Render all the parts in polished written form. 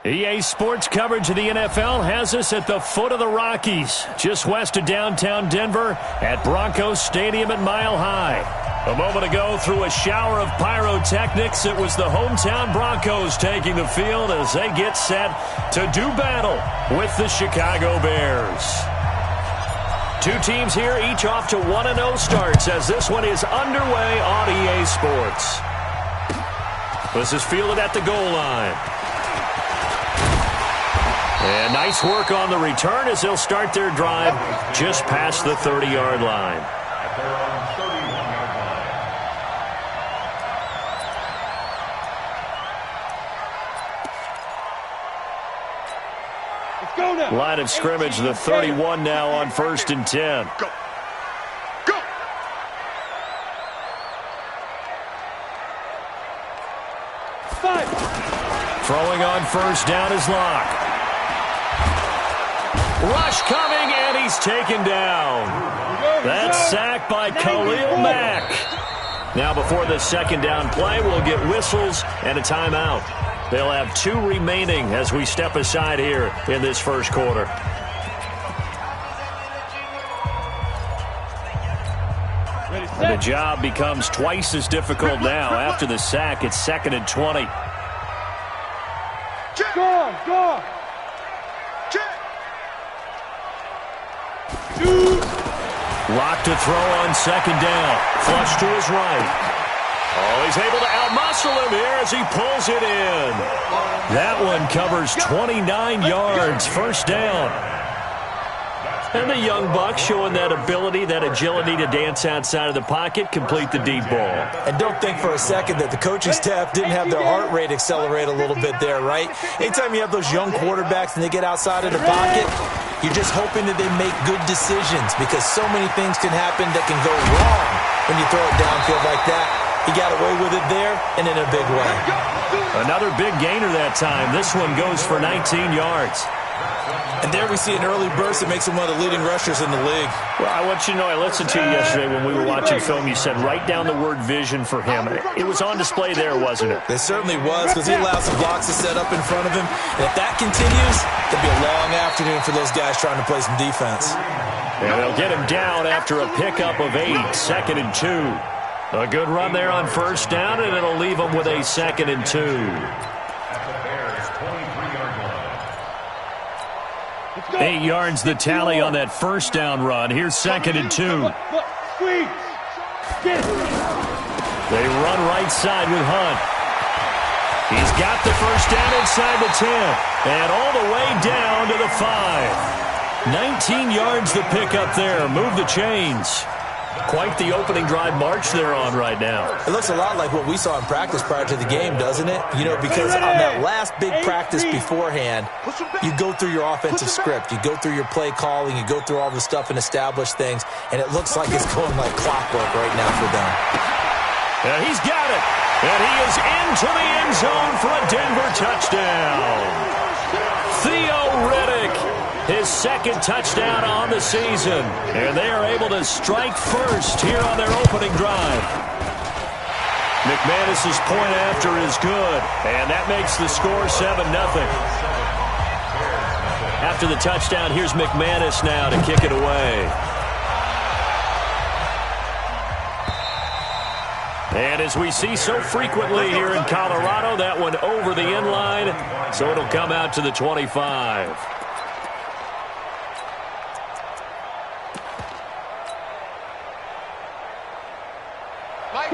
EA Sports coverage of the NFL has us at the foot of the Rockies, just west of downtown Denver at Broncos Stadium at Mile High. A moment ago, through a shower of pyrotechnics, it was the hometown Broncos taking the field as they get set to do battle with the Chicago Bears. Two teams here, each off to 1-0 starts as this one is underway on EA Sports. This is fielded at the goal line. And nice work on the return as they'll start their drive just past the 30-yard line. Line of scrimmage, the 31 now on 1st and 10. Go. Go. Throwing on 1st down is Locke. Rush coming, and he's taken down. That's sacked by Khalil Mack. Now before the 2nd down play, we'll get whistles and a timeout. They'll have 2 remaining as we step aside here in this first quarter. And the job becomes twice as difficult now. After the sack, it's 2nd and 20. Go. Lock to throw on 2nd down. Flush to his right. Oh, he's able to outmuscle him here as he pulls it in. That one covers 29 yards. 1st down. And the young buck showing that ability, that agility to dance outside of the pocket, complete the deep ball. And don't think for a second that the coaching staff didn't have their heart rate accelerate a little bit there, right? Anytime you have those young quarterbacks and they get outside of the pocket, you're just hoping that they make good decisions because so many things can happen that can go wrong when you throw it downfield like that. He got away with it there and in a big way. Another big gainer that time. This one goes for 19 yards. And there we see an early burst that makes him one of the leading rushers in the league. Well, I want you to know, I listened to you yesterday when we were watching film. You said write down the word vision for him. It was on display there, wasn't it? It certainly was because he allows some blocks to set up in front of him. And if that continues, it'll be a long afternoon for those guys trying to play some defense. And they'll get him down after a pickup of 8, 2nd and 2. A good run there on 1st down, and it'll leave him with a 2nd and 2. 8 yards the tally on that 1st down run. Here's 2nd and 2. They run right side with Hunt. He's got the 1st down inside the 10. And all the way down to the 5. 19 yards the pickup there. Move the chains. Quite the opening drive march they're on right now. It looks a lot like what we saw in practice prior to the game, doesn't it? You know, because on that last big practice beforehand, you go through your offensive script. You go through your play calling. You go through all the stuff and establish things. And it looks like it's going like clockwork right now for them. And he's got it. And he is into the end zone for a Denver touchdown. Theo Riddick. His 2nd touchdown on the season. And they are able to strike first here on their opening drive. McManus's point after is good. And that makes the score 7-0. After the touchdown, here's McManus now to kick it away. And as we see so frequently here in Colorado, that one over the end line. So it'll come out to the 25.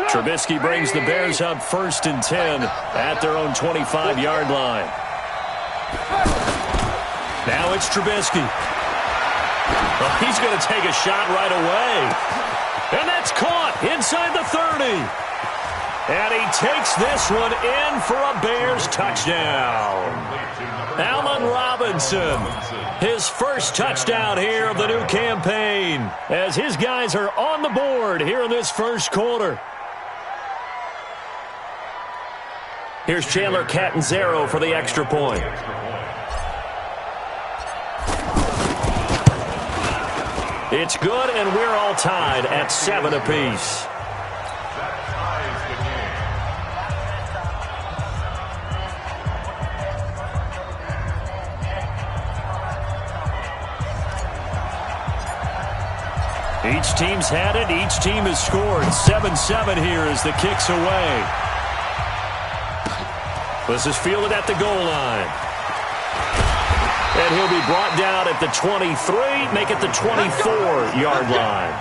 Trubisky brings the Bears up 1st and 10 at their own 25-yard line. Now it's Trubisky. Well, he's going to take a shot right away. And that's caught inside the 30. And he takes this one in for a Bears touchdown. Allen Robinson, his 1st touchdown here of the new campaign, as his guys are on the board here in this first quarter. Here's Chandler Catanzaro for the extra point. It's good, and we're all tied at 7 apiece. Each team's had it. Each team has scored. 7-7 here as the kick's away. This is fielded at the goal line. And he'll be brought down at the 23, make it the 24-yard line.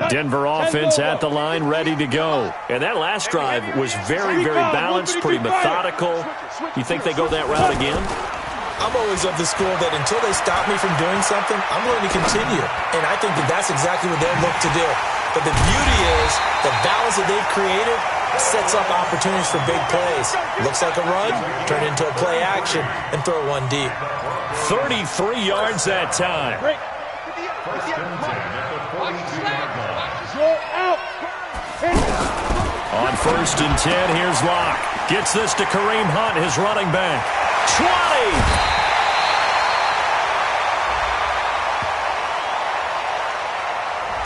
Denver offense at the line, ready to go. And that last drive was very, very balanced, pretty methodical. You think they go that route again? I'm always of the school that until they stop me from doing something, I'm going to continue. And I think that that's exactly what they'll look to do. But the beauty is the balance that they've created sets up opportunities for big plays. Looks like a run, turn into a play action, and throw one deep. 33 yards that time. On 1st and 10, here's Locke. Gets this to Kareem Hunt, his running back. 20!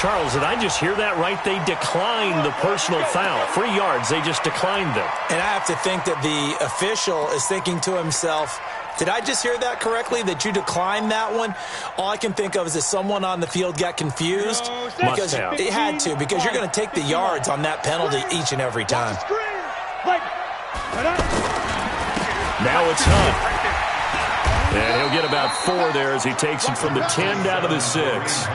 Charles, did I just hear that right? They declined the personal foul. 3 yards, they just declined them. And I have to think that the official is thinking to himself, did I just hear that correctly, that you declined that one? All I can think of is that someone on the field got confused. Because it had to, because you're going to take the yards on that penalty each and every time. Now it's Hunt. And he'll get about 4 there as he takes it from the 10 down to the 6.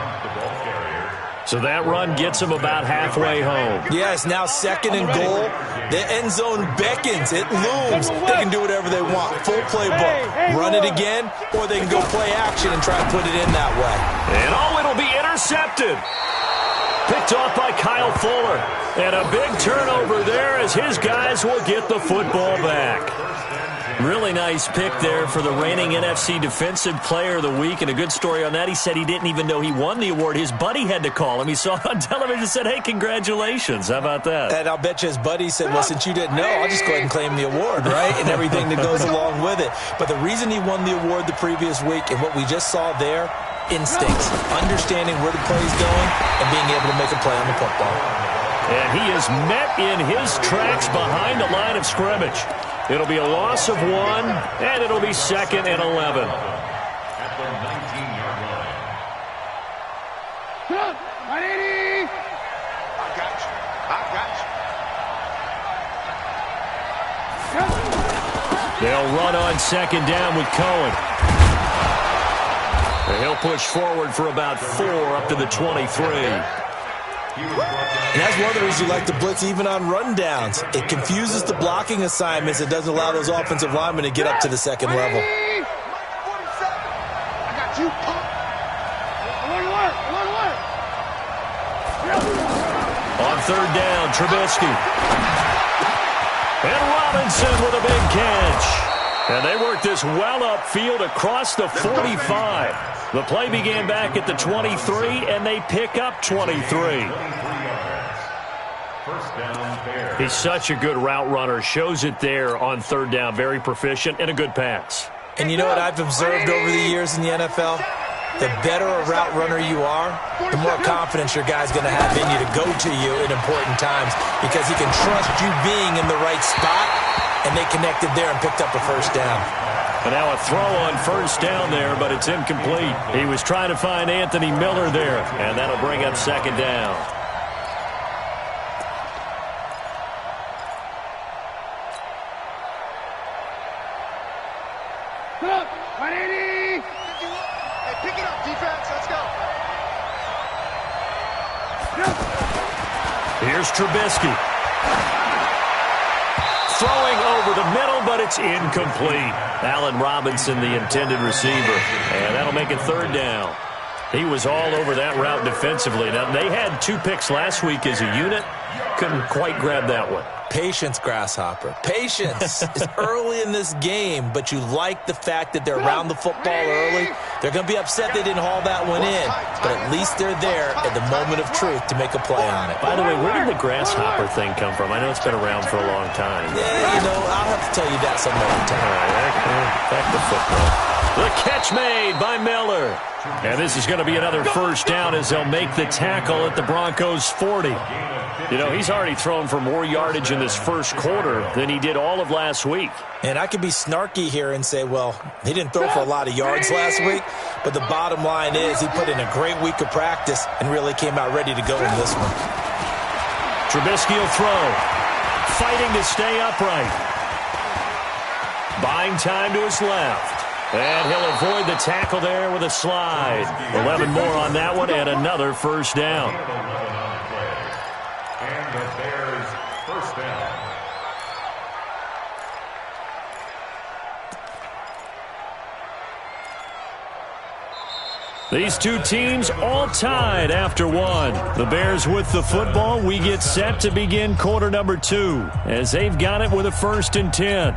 So that run gets him about halfway home. Yes, now 2nd and goal. The end zone beckons. It looms. They can do whatever they want. Full playbook. Run it again, or they can go play action and try and put it in that way. And it'll be intercepted. Picked off by Kyle Fuller. And a big turnover there as his guys will get the football back. Really nice pick there for the reigning NFC Defensive Player of the Week. And a good story on that. He said he didn't even know he won the award. His buddy had to call him. He saw it on television and said, hey, congratulations. How about that? And I'll bet you his buddy said, well, since you didn't know, I'll just go ahead and claim the award, right? And everything that goes along with it. But the reason he won the award the previous week and what we just saw there, instincts, understanding where the play is going and being able to make a play on the football. And he is met in his tracks behind the line of scrimmage. It'll be a loss of 1, and it'll be 2nd and 11. At the 19-yard line. Come on, 180. I got you. They'll run on 2nd down with Cohen. And he'll push forward for about 4 up to the 23. And that's one of the reasons you like to blitz even on rundowns. It confuses the blocking assignments. It doesn't allow those offensive linemen to get up to the 2nd level. I got you. On 3rd down, Trubisky. And Robinson with a big catch. And they work this well upfield across the 45. The play began back at the 23, and they pick up 23. He's such a good route runner. Shows it there on 3rd down. Very proficient and a good pass. And you know what I've observed over the years in the NFL? The better a route runner you are, the more confidence your guy's going to have in you to go to you in important times because he can trust you being in the right spot, and they connected there and picked up a 1st down. And now a throw on 1st down there, but it's incomplete. He was trying to find Anthony Miller there, and that'll bring up 2nd down. Come on, 180. Hey, pick it up, defense. Let's go. Here's Trubisky. Throwing over the middle, but it's incomplete. Allen Robinson, the intended receiver. And that'll make it 3rd down. He was all over that route defensively. Now, they had 2 picks last week as a unit. Couldn't quite grab that one. Patience, Grasshopper. Patience. It's early in this game, but you like the fact that they're around the football early. They're going to be upset they didn't haul that one in, but at least they're there at the moment of truth to make a play on it. By the way, where did the Grasshopper thing come from? I know it's been around for a long time. Yeah, you know, I'll have to tell you that some other time. All right, back to football. The catch made by Miller. And this is going to be another first down as they'll make the tackle at the Broncos' 40. You know, he's already thrown for more yardage in this first quarter than he did all of last week. And I could be snarky here and say, well, he didn't throw for a lot of yards last week, but the bottom line is he put in a great week of practice and really came out ready to go in this one. Trubisky will throw, fighting to stay upright. Buying time to his left. And he'll avoid the tackle there with a slide. 11 more on that one and another first down. And the Bears first down. These two teams all tied after one. The Bears with the football. We get set to begin quarter number 2 as they've got it with a 1st and 10.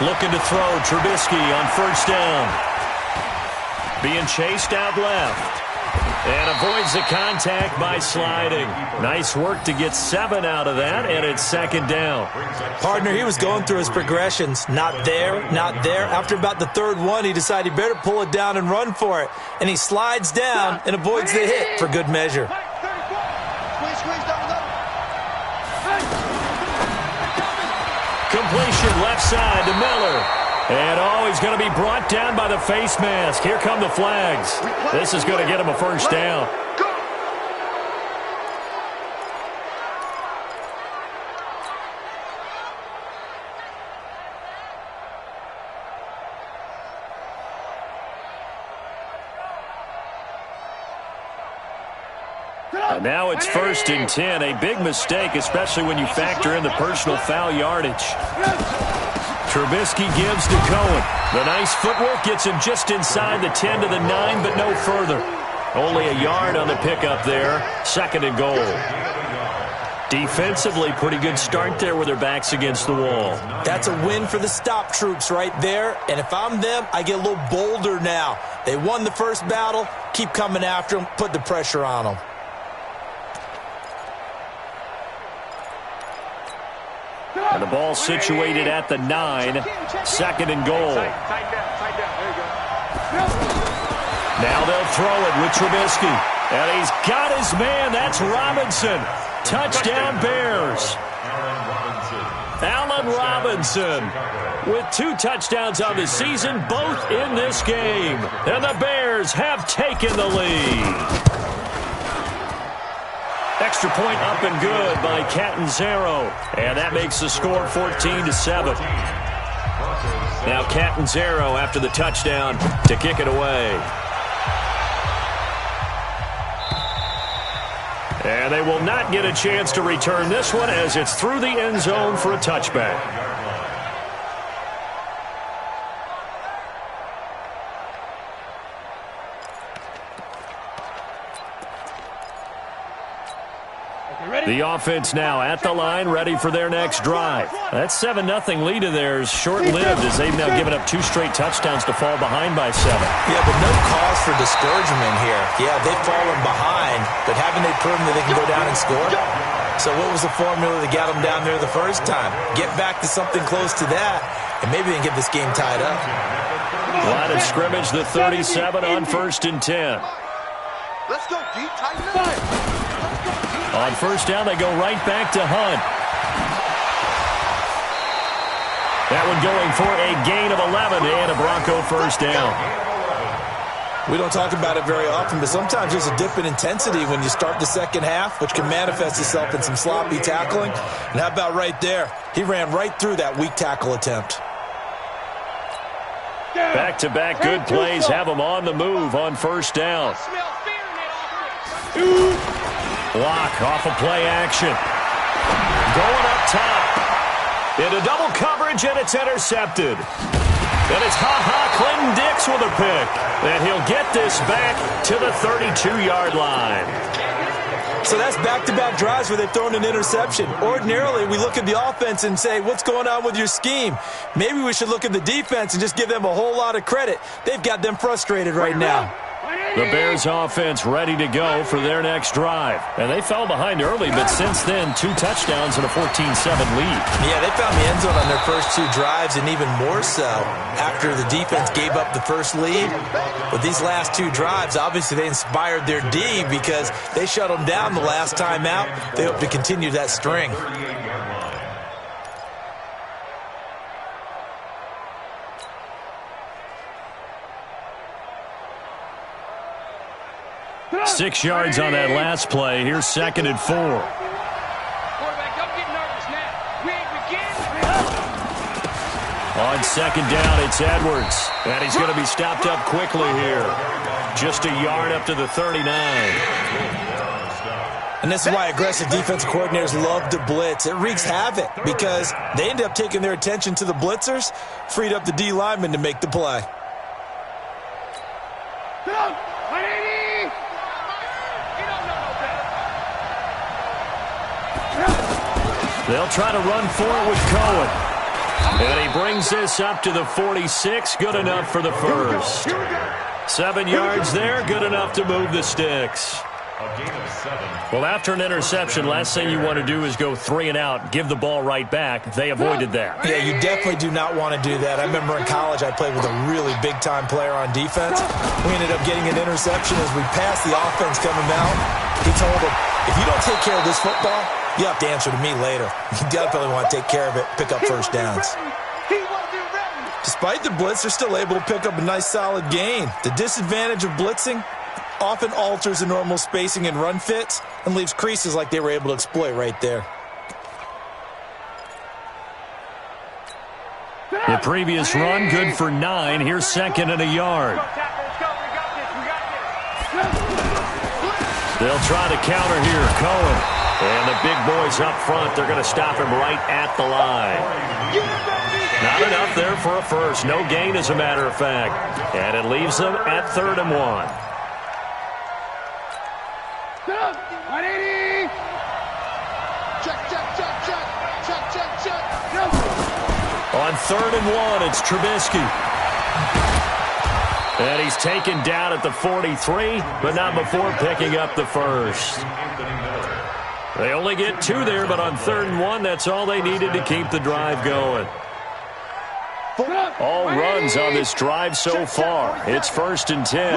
Looking to throw, Trubisky on first down. Being chased out left. And avoids the contact by sliding. Nice work to get 7 out of that, and it's 2nd down. Partner, he was going through his progressions. Not there, not there. After about the 3rd one, he decided he better pull it down and run for it. And he slides down and avoids the hit for good measure. Completion left side to Miller. And, he's going to be brought down by the face mask. Here come the flags. This is going to get him a first down. And now it's 1st and 10. A big mistake, especially when you factor in the personal foul yardage. Trubisky gives to Cohen. The nice footwork gets him just inside the 10 to the 9, but no further. Only a yard on the pickup there. 2nd and goal. Defensively, pretty good start there with their backs against the wall. That's a win for the stop troops right there. And if I'm them, I get a little bolder now. They won the first battle. Keep coming after them. Put the pressure on them. And the ball situated at the 9. 2nd and goal. Now they'll throw it with Trubisky. And he's got his man. That's Robinson. Touchdown Bears. Allen Robinson with 2 touchdowns on the season, both in this game. And the Bears have taken the lead. Extra point up and good by Catanzaro. And that makes the score 14-7. Now Catanzaro after the touchdown to kick it away. And they will not get a chance to return this one as it's through the end zone for a touchback. The offense now at the line, ready for their next drive. That 7-0 lead of theirs short-lived as they've now given up 2 straight touchdowns to fall behind by 7. Yeah, but no cause for discouragement here. Yeah, they've fallen behind, but haven't they proven that they can go down and score? So what was the formula that got them down there the first time? Get back to something close to that, and maybe they can get this game tied up. Line of scrimmage, the 37 on 1st and 10. Let's go deep, tighten it up. On first down, they go right back to Hunt. That one going for a gain of 11 and a Bronco first down. We don't talk about it very often, but sometimes there's a dip in intensity when you start the second half, which can manifest itself in some sloppy tackling. And how about right there? He ran right through that weak tackle attempt. Back-to-back good plays have them on the move on first down. Block off of play action. Going up top. Into double coverage, and it's intercepted. And it's Clinton Dix with a pick. And he'll get this back to the 32-yard line. So that's back-to-back drives where they've thrown an interception. Ordinarily, we look at the offense and say, what's going on with your scheme? Maybe we should look at the defense and just give them a whole lot of credit. They've got them frustrated right now. The Bears offense ready to go for their next drive. And they fell behind early, but since then, 2 touchdowns and a 14-7 lead. Yeah, they found the end zone on their first 2 drives, and even more so after the defense gave up the first lead. But these last 2 drives, obviously they inspired their D because they shut them down the last time out. They hope to continue that string. 6 yards on that last play. Here's 2nd and 4. Quarterback, don't get nervous now. We ain't beginning. On 2nd down, it's Edwards. And he's going to be stopped up quickly here. Just a yard up to the 39. And this is why aggressive defensive coordinators love to blitz. It wreaks havoc because they end up taking their attention to the blitzers, freed up the D lineman to make the play. They'll try to run for it with Cohen. And he brings this up to the 46. Good enough for the first. 7 yards there. Good enough to move the sticks. Well, after an interception, last thing you want to do is go 3 and out, give the ball right back. They avoided that. Yeah, you definitely do not want to do that. I remember in college I played with a really big-time player on defense. We ended up getting an interception as we passed the offense coming out. He told him, if you don't take care of this football, you have to answer to me later. You definitely want to take care of it, pick up first downs. Despite the blitz, they're still able to pick up a nice solid gain. The disadvantage of blitzing often alters the normal spacing and run fits and leaves creases like they were able to exploit right there. The previous run, good for 9. Here's 2nd and a yard. They'll try to counter here. Cohen. And the big boys up front, they're going to stop him right at the line. Not enough there for a first. No gain, as a matter of fact. And it leaves them at 3rd and 1. 180. Check. On 3rd and 1, it's Trubisky. And he's taken down at the 43, but not before picking up the first. They only get 2 there, but on 3rd and 1, that's all they needed to keep the drive going. All runs on this drive so far. It's 1st and 10.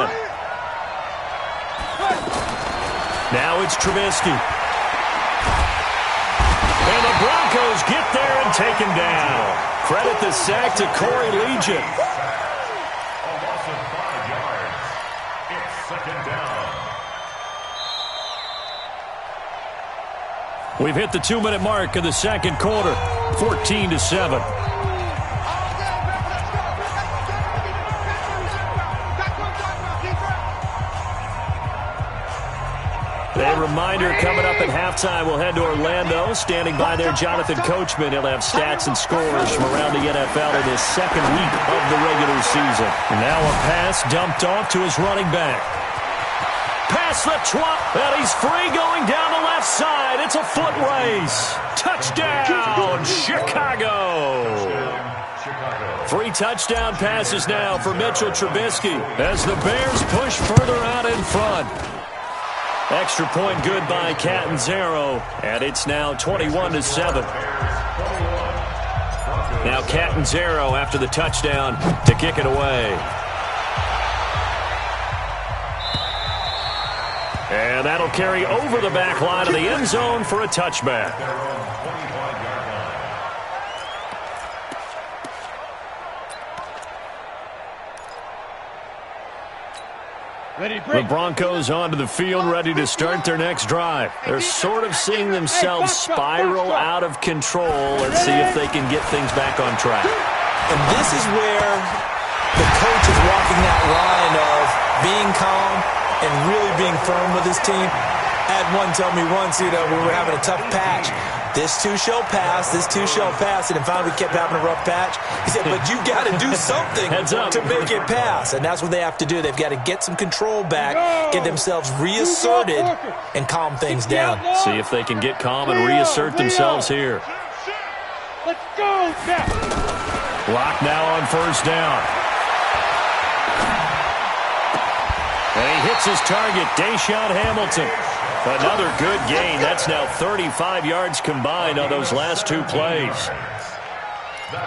Now it's Trubisky. And the Broncos get there and take him down. Credit the sack to Corey Legion. We've hit the 2-minute mark of the 2nd quarter. 14-7. A reminder coming up at halftime, we'll head to Orlando. Standing by there, Jonathan Coachman. He'll have stats and scores from around the NFL in his 2nd week of the regular season. And now a pass dumped off to his running back. Past the 12, and he's free going down the left side. It's a foot race. Touchdown, Chicago. 3 touchdown passes now for Mitchell Trubisky as the Bears push further out in front. Extra point good by Catanzaro, and it's now 21-7. Now Catanzaro after the touchdown to kick it away. And that'll carry over the back line of the end zone for a touchback. The Broncos onto the field, ready to start their next drive. They're sort of seeing themselves spiral out of control. Let's see if they can get things back on track. And this is where the coach is walking that line of being calm and really being firm with his team. I had one tell me once, we were having a tough patch. this too shall pass, this too shall pass. And then finally we kept having a rough patch. He said, but you got to do something to make it pass. And that's what they have to do. They've got to get some control back, get themselves reasserted, and calm things down. See if they can get calm and reassert themselves here. Let's go, Jeff. Lock now on first down. And he hits his target, Deshaun Hamilton. Another good gain. That's now 35 yards combined on those last two plays.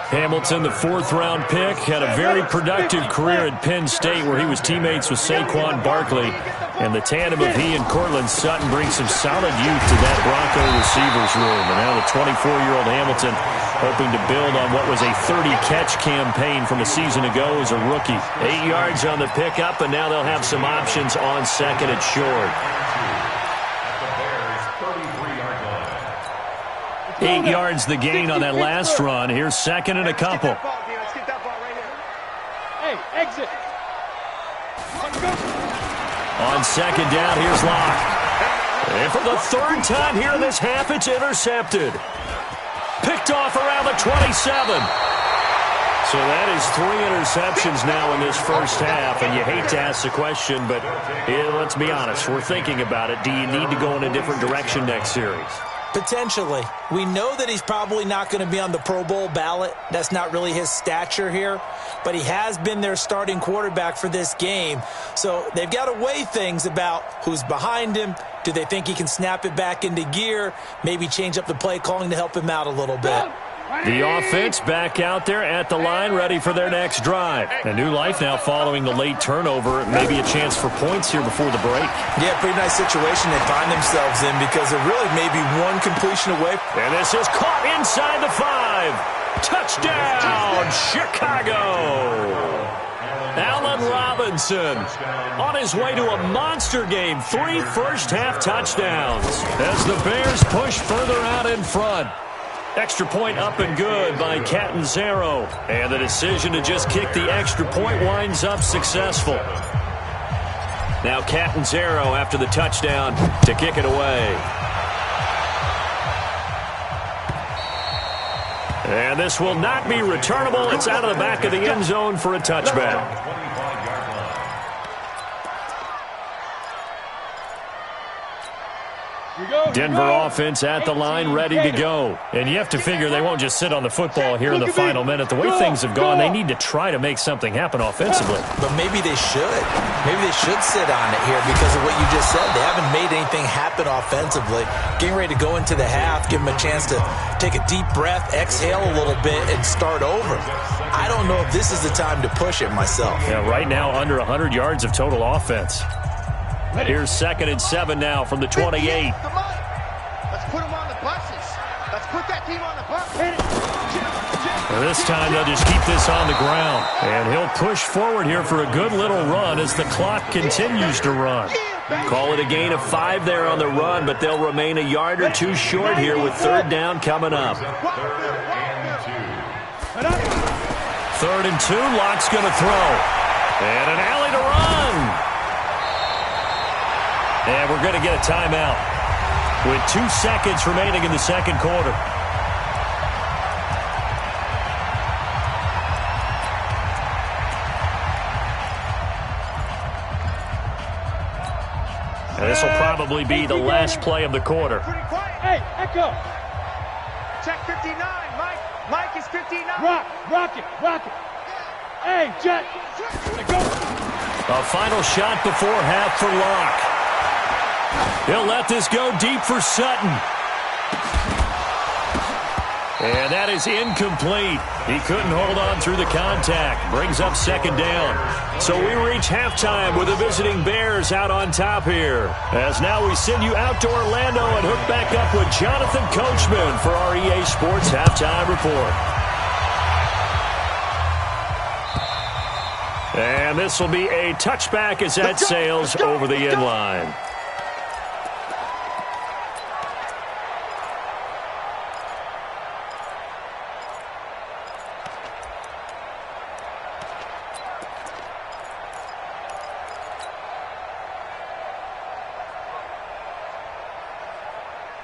Hamilton, the fourth-round pick, had a very productive career at Penn State where he was teammates with Saquon Barkley. And the tandem of he and Cortland Sutton brings some solid youth to that Bronco receivers room. And now the 24-year-old Hamilton hoping to build on what was a 30-catch campaign from a season ago as a rookie. 8 yards on the pickup, and now they'll have some options on second and short. 8 yards the gain on that last run. Here's second and a couple. Let's get that ball right here. Hey, exit. Let's go. On second down, here's Locke. And for the third time here in this half, it's intercepted. Picked off around the 27. So that is 3 interceptions now in this first half, and you hate to ask the question, but let's be honest, we're thinking about it. Do you need to go in a different direction next series? Potentially. We know that he's probably not going to be on the Pro Bowl ballot. That's not really his stature here. But he has been their starting quarterback for this game. So they've got to weigh things about who's behind him. Do they think he can snap it back into gear? Maybe change up the play calling to help him out a little bit. The offense back out there at the line, ready for their next drive. A new life now following the late turnover. Maybe a chance for points here before the break. Yeah, pretty nice situation they find themselves in because they're really maybe one completion away. And this is caught inside the 5. Touchdown, Chicago! Allen Robinson on his way to a monster game. 3 first-half touchdowns as the Bears push further out in front. Extra point up and good by Catanzaro. And the decision to just kick the extra point winds up successful. Now Catanzaro after the touchdown to kick it away. And this will not be returnable. It's out of the back of the end zone for a touchback. Denver offense at the line, ready to go. And you have to figure they won't just sit on the football here in the final minute. The way things have gone, they need to try to make something happen offensively. But maybe they should. Maybe they should sit on it here because of what you just said. They haven't made anything happen offensively. Getting ready to go into the half, give them a chance to take a deep breath, exhale a little bit, and start over. I don't know if this is the time to push it myself. Yeah, right now under 100 yards of total offense. Here's second and 7 now from the 28. Let's put them on the buses. Let's put that team on the bus. And this time they'll just keep this on the ground. And he'll push forward here for a good little run as the clock continues to run. Call it a gain of 5 there on the run, but they'll remain a yard or two short here with third down coming up. 3rd and 2, Locke's going to throw. And an alley to run. And we're going to get a timeout with 2 seconds remaining in the second quarter. And this will probably be the last play of the quarter. Hey, Echo. Check 59, Mike. Mike is 59. Rock it. Hey, Jet. Go. A final shot before half for Locke. He'll let this go deep for Sutton. And that is incomplete. He couldn't hold on through the contact. Brings up second down. So we reach halftime with the visiting Bears out on top here. As now we send you out to Orlando and hook back up with Jonathan Coachman for our EA Sports Halftime Report. And this will be a touchback as that sails over the end line.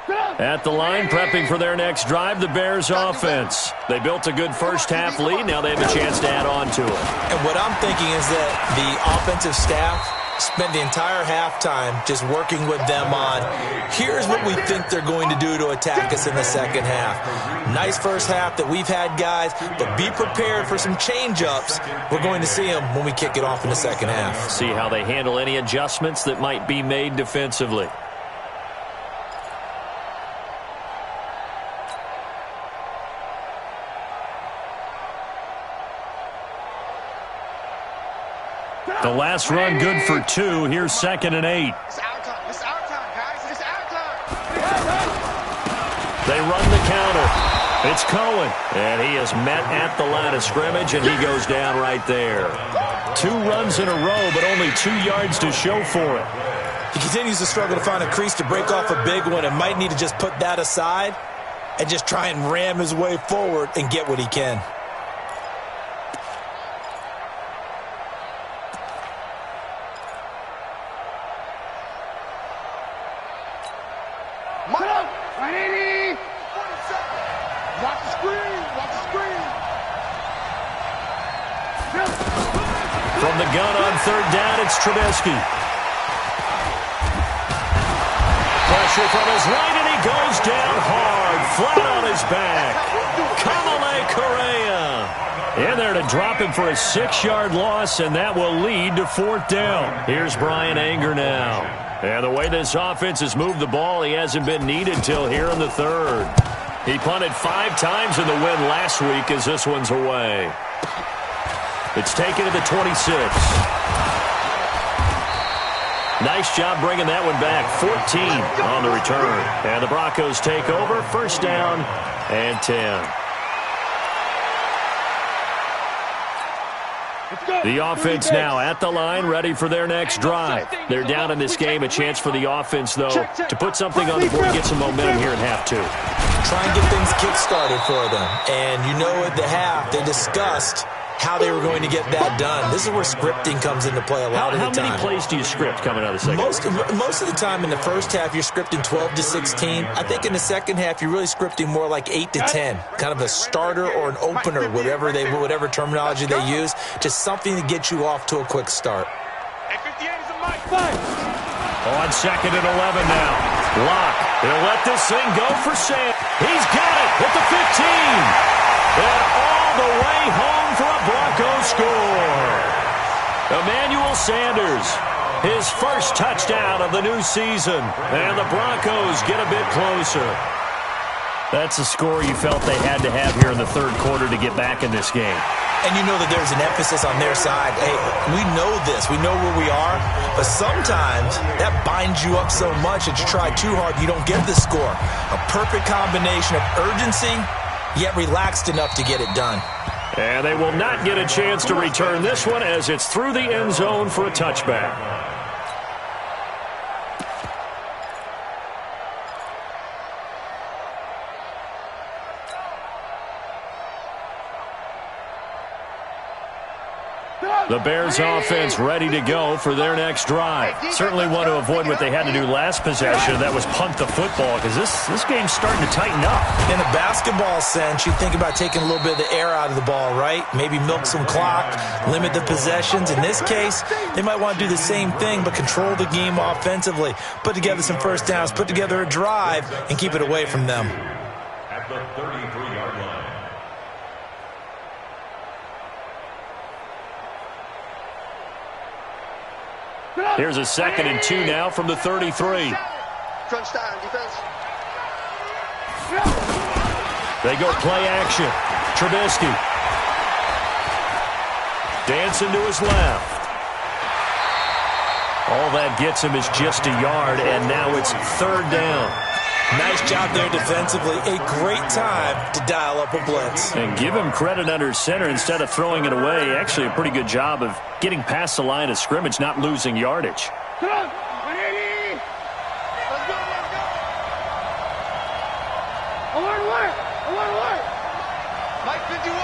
Go! At the line, prepping for their next drive, the Bears offense. They built a good first-half lead. Now they have a chance to add on to it. And what I'm thinking is that the offensive staff spent the entire halftime just working with them on, here's what we think they're going to do to attack us in the second half. Nice first half that we've had, guys, but be prepared for some change-ups. We're going to see them when we kick it off in the second half. See how they handle any adjustments that might be made defensively. The last run good for 2. Here's 2nd and 8. It's our time. It's our time, guys. It's our time. They run the counter. It's Cohen. And he is met at the line of scrimmage, and he goes down right there. 2 runs in a row, but only 2 yards to show for it. He continues to struggle to find a crease to break off a big one and might need to just put that aside and just try and ram his way forward and get what he can. From the gun on 3rd down, it's Trubisky. Pressure from his right, and he goes down hard, flat on his back. Kamale Correa in there to drop him for a 6-yard loss, and that will lead to 4th down. Here's Brian Anger now. And the way this offense has moved the ball, he hasn't been needed till here in the 3rd. He punted 5 times in the win last week as this one's away. It's taken to the 26. Nice job bringing that one back. 14 on the return. And the Broncos take over. 1st down and 10. The offense now at the line, ready for their next drive. They're down in this game. A chance for the offense, though, to put something on the board, get some momentum here in half 2. Try and get things kick-started for them. And you know at the half, they discussed how they were going to get that done. This is where scripting comes into play a lot of the time. How many plays do you script coming out of the second half? Most of the time in the first half, you're scripting 12 to 16. I think in the second half, you're really scripting more like 8 to 10. Kind of a starter or an opener, whatever terminology they use. Just something to get you off to a quick start. On 2nd and 11 now. Lock. He'll let this thing go for Sam. He's got it at the 15. And all the way home for a Broncos score. Emmanuel Sanders, his first touchdown of the new season. And the Broncos get a bit closer. That's a score you felt they had to have here in the 3rd quarter to get back in this game. And you know that there's an emphasis on their side. Hey, we know this. We know where we are. But sometimes that binds you up so much that you try too hard and you don't get the score. A perfect combination of urgency, yet relaxed enough to get it done. And they will not get a chance to return this one as it's through the end zone for a touchback. The Bears offense ready to go for their next drive. Certainly want to avoid what they had to do last possession. That was punt the football because this game's starting to tighten up. In a basketball sense, you think about taking a little bit of the air out of the ball, right? Maybe milk some clock, limit the possessions. In this case, they might want to do the same thing but control the game offensively. Put together some first downs, put together a drive, and keep it away from them. At the 33-yard line. Here's a 2nd and 2 now from the 33. Crunch time, defense. They go play action. Trubisky. Dancing to his left. All that gets him is just a yard, and now it's 3rd down. Nice job there defensively. A great time to dial up a blitz. And give him credit under center instead of throwing it away. Actually, a pretty good job of getting past the line of scrimmage, not losing yardage. Come on, 180. Let's go, let's go. I want to work. Mike 51.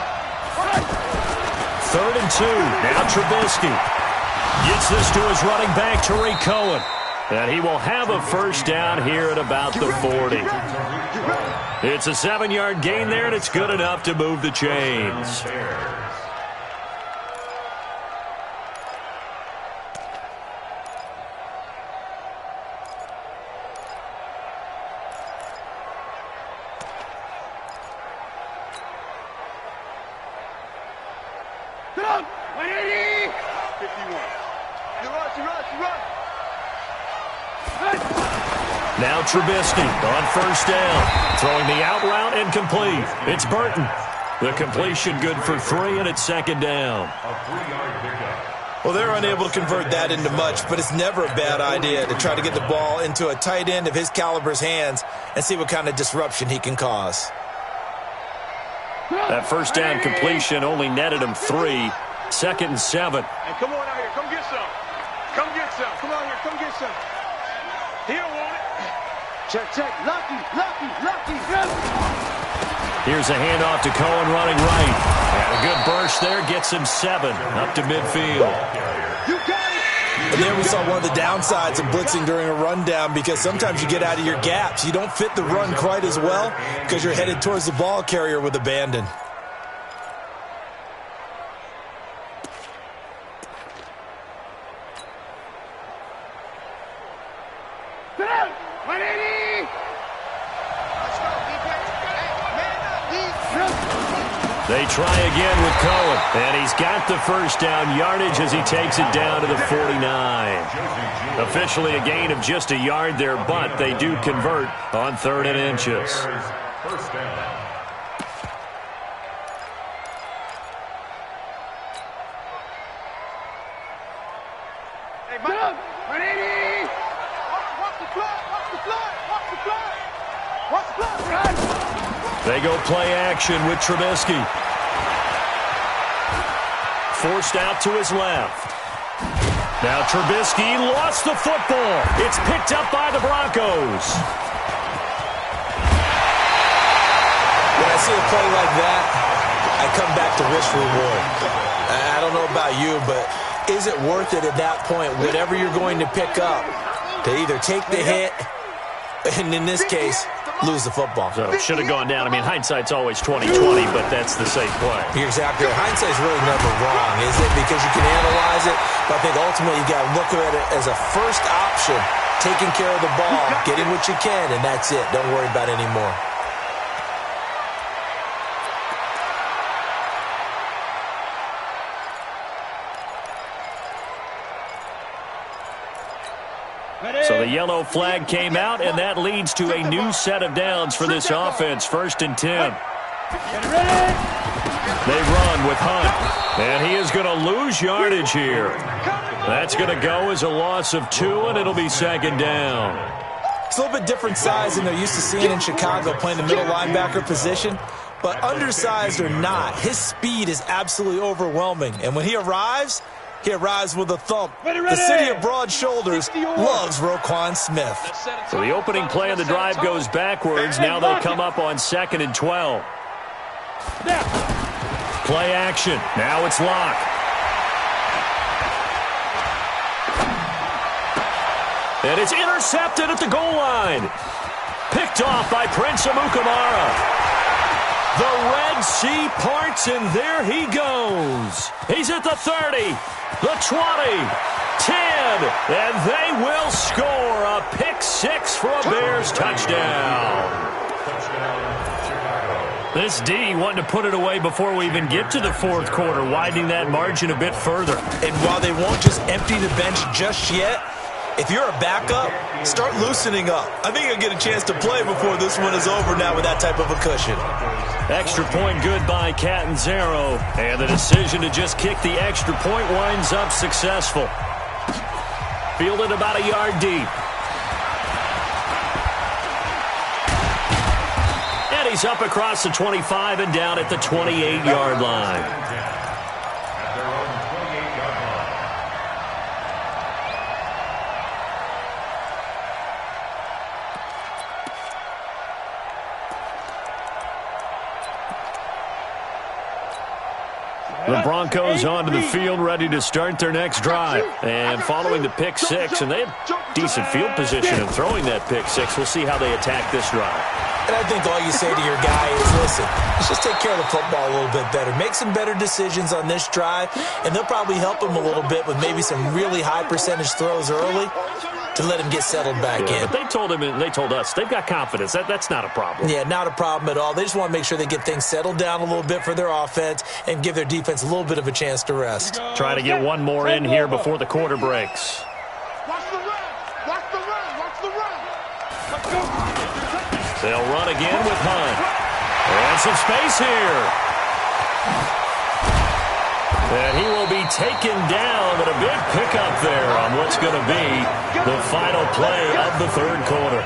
3rd and 2. Now Trubisky gets this to his running back, Tariq Cohen. And he will have a first down here at about the 40. It's a 7-yard gain there, and it's good enough to move the chains. Get up! 180! 51. You rush. Now Trubisky on first down. Throwing the out route and complete. It's Burton. The completion good for 3, and it's second down. A 3-yard pickup. Well, they're unable to convert that into much, but it's never a bad idea to try to get the ball into a tight end of his caliber's hands and see what kind of disruption he can cause. That first down completion only netted him 3. Second and 7. Hey, come on out here. Come get some. Come get some. Come on here. Come get some. He don't want it. Check. Lucky. Here's a handoff to Cohen running right. And a good burst there gets him 7 up to midfield. You got it. And there we saw one of the downsides of blitzing during a rundown, because sometimes you get out of your gaps. You don't fit the run quite as well because you're headed towards the ball carrier with abandon. Get out. 180. Let's go, defense. Hey, man up, They try again with Cohen. And he's got the first down yardage as he takes it down to the 49. Officially a gain of just a yard there, but they do convert on 3rd and inches. First down. Hey, man up. 180. Watch the clock. Run. They go play action with Trubisky. Forced out to his left. Now Trubisky lost the football. It's picked up by the Broncos. When I see a play like that, I come back to risk reward. I don't know about you, but is it worth it at that point, whatever you're going to pick up, to either take the hit, and in this case, lose the football? So it should have gone down. I mean, hindsight's always 20/20, but that's the safe play. You're exactly right. Hindsight's really never wrong, is it? Because you can analyze it, but I think ultimately you got to look at it as a first option, taking care of the ball, getting what you can, and that's it. Don't worry about it anymore. So the yellow flag came out, and that leads to a new set of downs for this offense. 1st and 10. They run with Hunt, and he is going to lose yardage here. That's going to go as a loss of 2, and it'll be 2nd down. It's a little bit different size than they're used to seeing in Chicago, playing the middle linebacker position. But undersized or not, his speed is absolutely overwhelming. And when he arrives with a thump. The city of broad shoulders loves Roquan Smith. So the opening play of the drive goes backwards. Now they'll come up on 2nd and 12. Play action. Now it's Locke. And it's intercepted at the goal line. Picked off by Prince Amukamara. The Red Sea parts, and there he goes. He's at the 30, the 20, 10, and they will score a pick 6 for a Bears touchdown. This D wanting to put it away before we even get to the 4th quarter, widening that margin a bit further. And while they won't just empty the bench just yet, if you're a backup, start loosening up. I think you'll get a chance to play before this one is over now with that type of a cushion. Extra point good by Catanzaro. And the decision to just kick the extra point winds up successful. Fielded about a yard deep. And he's up across the 25 and down at the 28-yard line. The the Broncos onto the field, ready to start their next drive. And following the pick six, and they have decent field position in throwing that pick six. We'll see how they attack this drive. And I think all you say to your guy is, listen, let's just take care of the football a little bit better. Make some better decisions on this drive, and they'll probably help him a little bit with maybe some really high percentage throws early to let him get settled back in. But they told him, and they told us, they've got confidence. That's not a problem. Yeah, not a problem at all. They just want to make sure they get things settled down a little bit for their offense and give their defense a little bit of a chance to rest. Try to get one more in here before the quarter breaks. Watch the run. Watch the run. Watch the run. Let's go. They'll run again with Hunt. And some space here. And he will be taken down, but a big pickup there on what's going to be the final play of the third quarter.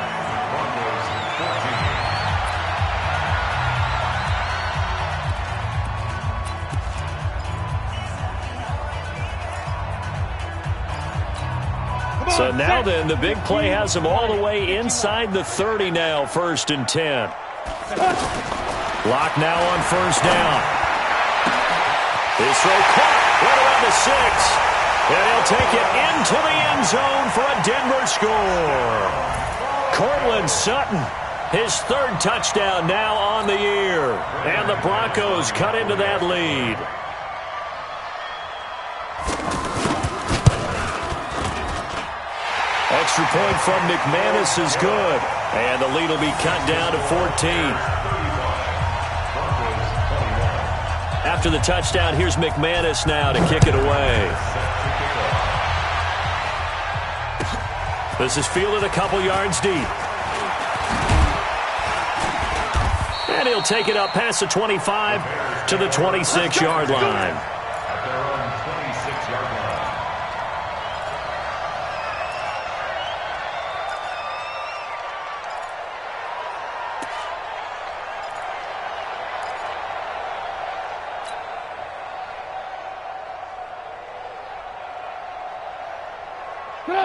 So now then, the big play has them all the way inside the 30 now, 1st and 10. Lock now on 1st down. His throw caught right around the 6. And he'll take it into the end zone for a Denver score. Courtland Sutton, his 3rd touchdown now on the year. And the Broncos cut into that lead. Extra point from McManus is good. And the lead will be cut down to 14. After the touchdown, here's McManus now to kick it away. This is fielded a couple yards deep. And he'll take it up past the 25 to the 26-yard line.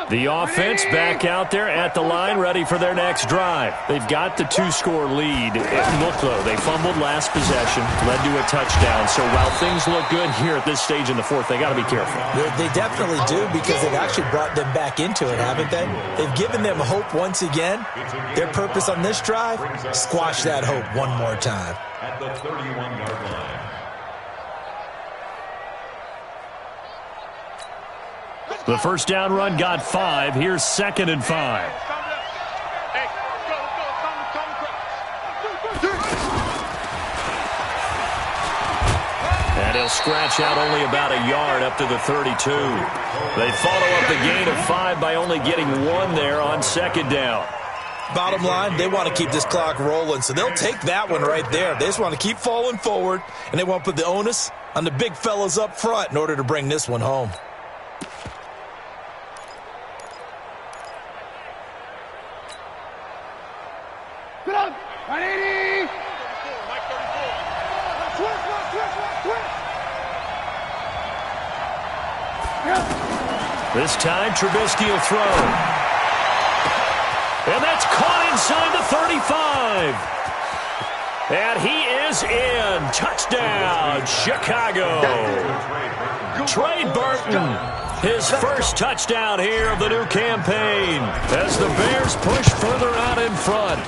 The offense back out there at the line, ready for their next drive. They've got the 2-score lead. Look, though, they fumbled last possession, led to a touchdown. So while things look good here at this stage in the 4th, they got to be careful. They definitely do, because they've actually brought them back into it, haven't they? They've given them hope once again. Their purpose on this drive, squash that hope one more time. At the 31-yard line. The 1st down run got 5. Here's 2nd and 5. And he'll scratch out only about a yard up to the 32. They follow up the gain of 5 by only getting 1 there on 2nd down. Bottom line, they want to keep this clock rolling, so they'll take that one right there. They just want to keep falling forward, and they want to put the onus on the big fellas up front in order to bring this one home. This time, Trubisky will throw. And that's caught inside the 35. And he is in. Touchdown, Chicago. Trey Burton, his 1st touchdown here of the new campaign as the Bears push further out in front.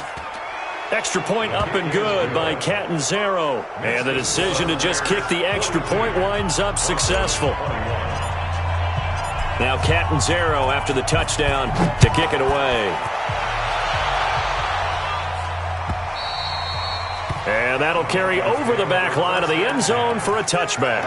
Extra point up and good by Catanzaro. And the decision to just kick the extra point winds up successful. Now Catanzaro after the touchdown to kick it away. And that'll carry over the back line of the end zone for a touchback.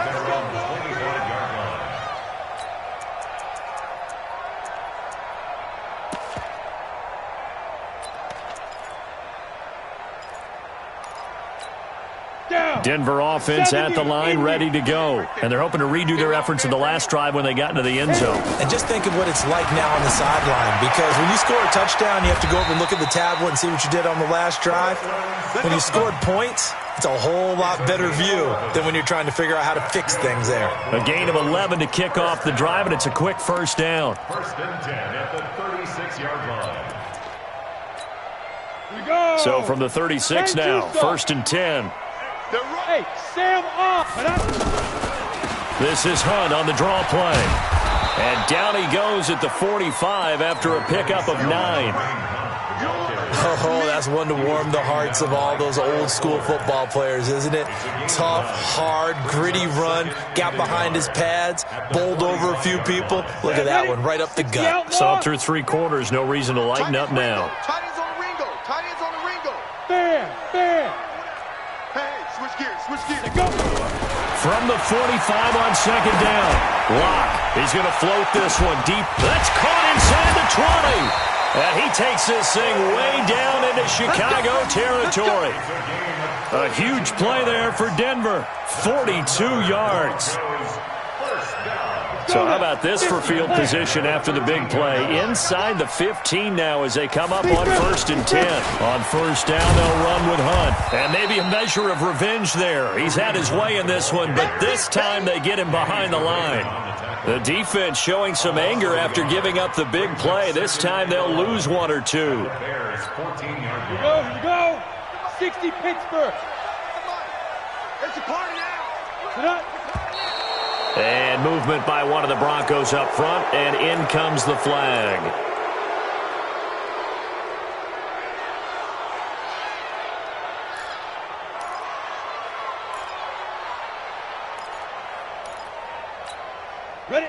Denver offense at the line, ready to go. And they're hoping to redo their efforts in the last drive when they got into the end zone. And just think of what it's like now on the sideline, because when you score a touchdown, you have to go over and look at the tablet and see what you did on the last drive. When you scored points, it's a whole lot better view than when you're trying to figure out how to fix things there. A gain of 11 to kick off the drive, and it's a quick 1st down. 1st and 10 at the 36-yard line. So from the 36 now, 1st and 10. Hey, Sam off. This is Hunt on the draw play. And down he goes at the 45 after a pickup of 9. Oh, that's one to warm the hearts of all those old-school football players, isn't it? Tough, hard, gritty run, got behind his pads, bowled over a few people. Look at that one, right up the gut. Saw through 3 quarters, no reason to lighten up now. Tight ends on the Ringo. Tight ends on the Ringo. Fair. Hey, switch gears. Go. From the 45 on second down. Lock. He's going to float this one deep. That's caught inside the 20. And he takes this thing way down into Chicago territory. A huge play there for Denver. 42 yards. So how about this for field position after the big play? Inside the 15 now as they come up on 1st and 10. On first down, they'll run with Hunt. And maybe a measure of revenge there. He's had his way in this one, but this time they get him behind the line. The defense showing some anger after giving up the big play. This time they'll lose 1 or 2. Here we go. 60 Pittsburgh. It's a party now. Sit up. And movement by one of the Broncos up front, and in comes the flag.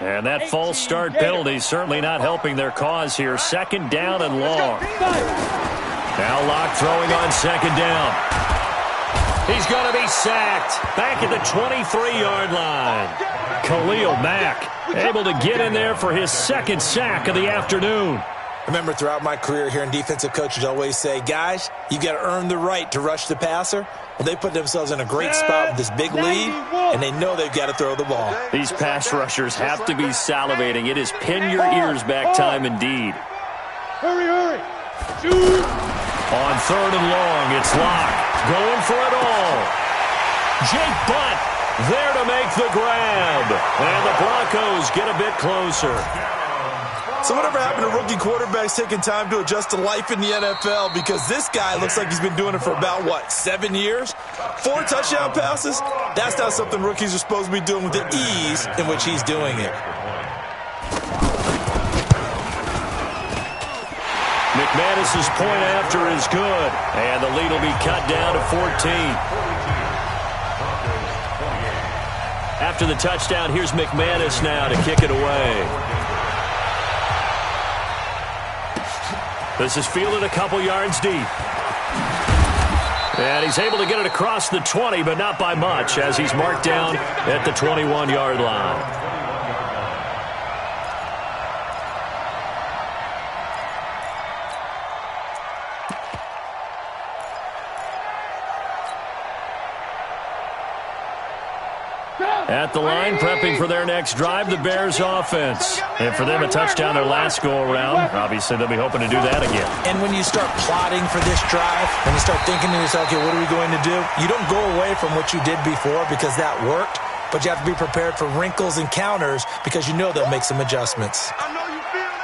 And that false start penalty certainly not helping their cause here. 2nd down and long. Now Locke throwing on 2nd down. He's going to be sacked. Back at the 23-yard line. Khalil Mack able to get in there for his 2nd sack of the afternoon. Remember, throughout my career here in defensive coaches always say, guys, you got to earn the right to rush the passer. Well, they put themselves in a great spot with this big lead, and they know they've got to throw the ball. These pass rushers have to be salivating. It is pin your ears back time indeed. Hurry. Shoot. On 3rd and long, it's Locke going for it all. Jake Butt there to make the grab. And the Broncos get a bit closer. So whatever happened to rookie quarterbacks taking time to adjust to life in the NFL? Because this guy looks like he's been doing it for about, 7 years? 4 touchdown passes? That's not something rookies are supposed to be doing with the ease in which he's doing it. McManus's point after is good. And the lead will be cut down to 14. After the touchdown, here's McManus now to kick it away. This is fielded a couple yards deep. And he's able to get it across the 20, but not by much, as he's marked down at the 21-yard line. At the line, prepping for their next drive, the Bears offense. And for them, a touchdown their last go-around. Obviously, they'll be hoping to do that again. And when you start plotting for this drive, when you start thinking to yourself, okay, what are we going to do? You don't go away from what you did before because that worked, but you have to be prepared for wrinkles and counters because you know they'll make some adjustments. I know you feel that.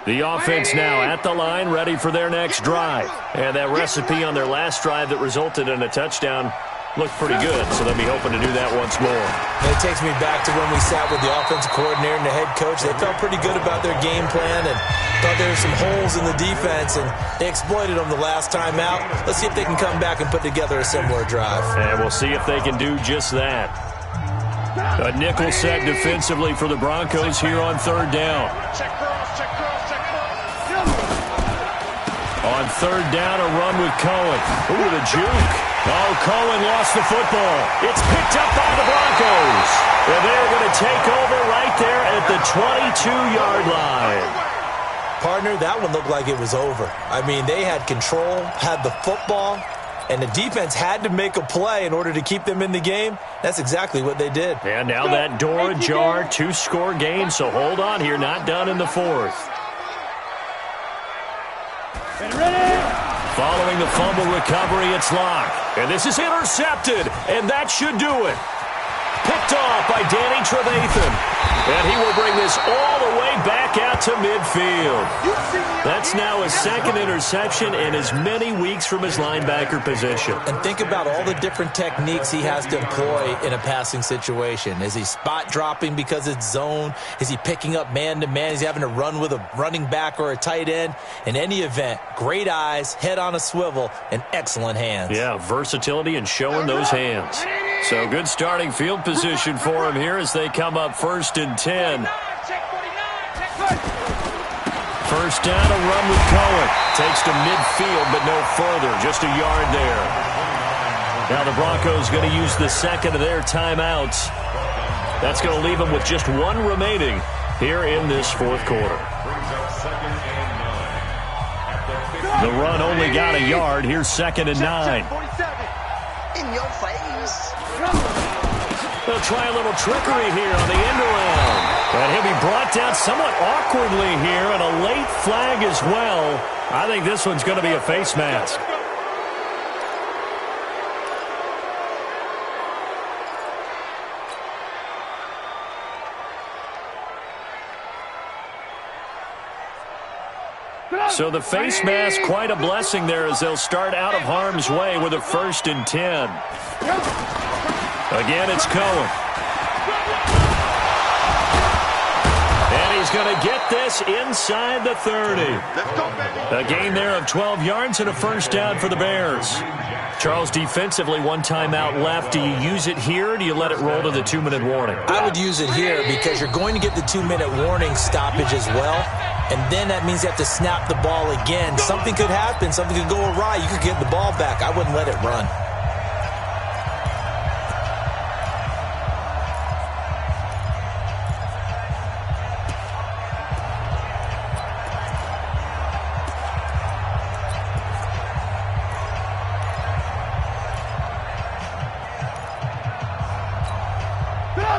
The offense now at the line, ready for their next drive. And that recipe on their last drive that resulted in a touchdown looked pretty good, so they'll be hoping to do that once more. And it takes me back to when we sat with the offensive coordinator and the head coach. They felt pretty good about their game plan and thought there were some holes in the defense, and they exploited them the last time out. Let's see if they can come back and put together a similar drive. And we'll see if they can do just that. A nickel set defensively for the Broncos here on 3rd down. Check cross. On 3rd down, a run with Cohen. Ooh, the juke. Oh, Cohen lost the football. It's picked up by the Broncos. And they're going to take over right there at the 22-yard line. Partner, that one looked like it was over. I mean, they had control, had the football, and the defense had to make a play in order to keep them in the game. That's exactly what they did. And now that door ajar, 2-score game, so hold on here, not done in the 4th. Following the fumble recovery, it's Locke. And this is intercepted, and that should do it. Picked off by Danny Trevathan. And he will bring this all the way back out to midfield. That's now his second interception in as many weeks from his linebacker position. And think about all the different techniques he has to employ in a passing situation. Is he spot dropping because it's zone? Is he picking up man-to-man? Is he having to run with a running back or a tight end? In any event, great eyes, head on a swivel, and excellent hands. Yeah, versatility and showing those hands. So good starting field position for him here as they come up 1st and 10. First down, a run with Cohen. Takes to midfield, but no further. Just a yard there. Now the Broncos going to use the second of their timeouts. That's going to leave them with just one remaining here in this fourth quarter. The run only got a yard. Here's 2nd and 9. In your face. They'll try a little trickery here on the end around. And he'll be brought down somewhat awkwardly here, and a late flag as well. I think this one's going to be a face mask. So the face mask, quite a blessing there as they'll start out of harm's way with a 1st and 10. Again, it's Cohen. And he's going to get this inside the 30. A gain there of 12 yards and a first down for the Bears. Charles, defensively, one timeout left. Do you use it here, or do you let it roll to the 2-minute warning? I would use it here because you're going to get the 2-minute warning stoppage as well. And then that means you have to snap the ball again. Something could happen. Something could go awry. You could get the ball back. I wouldn't let it run.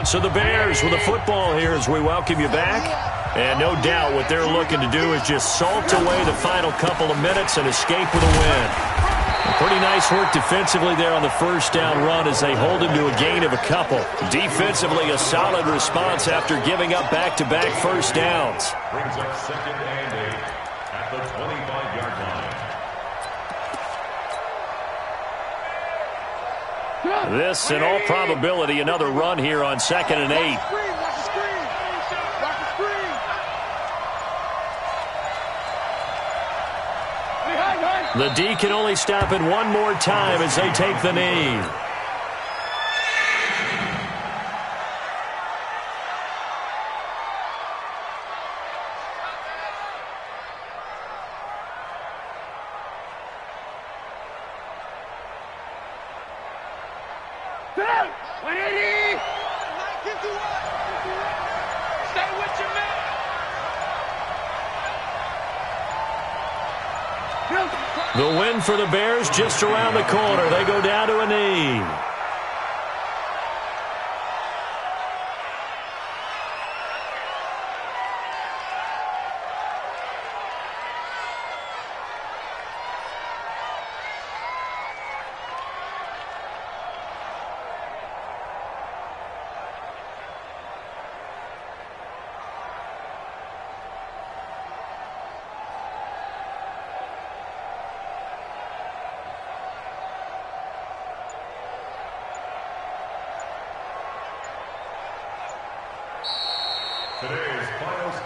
So the Bears with the football here as we welcome you back. And no doubt what they're looking to do is just salt away the final couple of minutes and escape with a win. Pretty nice work defensively there on the first down run as they hold him to a gain of a couple. Defensively, a solid response after giving up back-to-back first downs. Brings up 2nd and 8 at the 25-yard line. This, in all probability, another run here on 2nd and 8. The D can only stop it one more time as they take the knee. The win for the Bears just around the corner. They go down to a knee.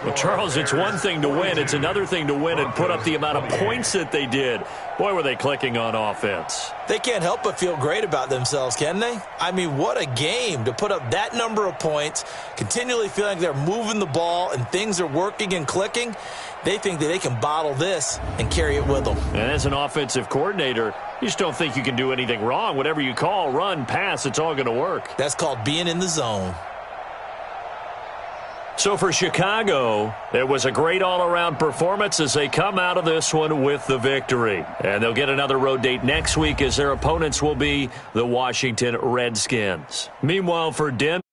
Well, Charles, it's one thing to win. It's another thing to win and put up the amount of points that they did. Boy, were they clicking on offense. They can't help but feel great about themselves, can they? I mean, what a game to put up that number of points, continually feeling like they're moving the ball and things are working and clicking. They think that they can bottle this and carry it with them. And as an offensive coordinator, you just don't think you can do anything wrong. Whatever you call, run, pass, it's all going to work. That's called being in the zone. So for Chicago, it was a great all-around performance as they come out of this one with the victory. And they'll get another road date next week as their opponents will be the Washington Redskins. Meanwhile, for Denver,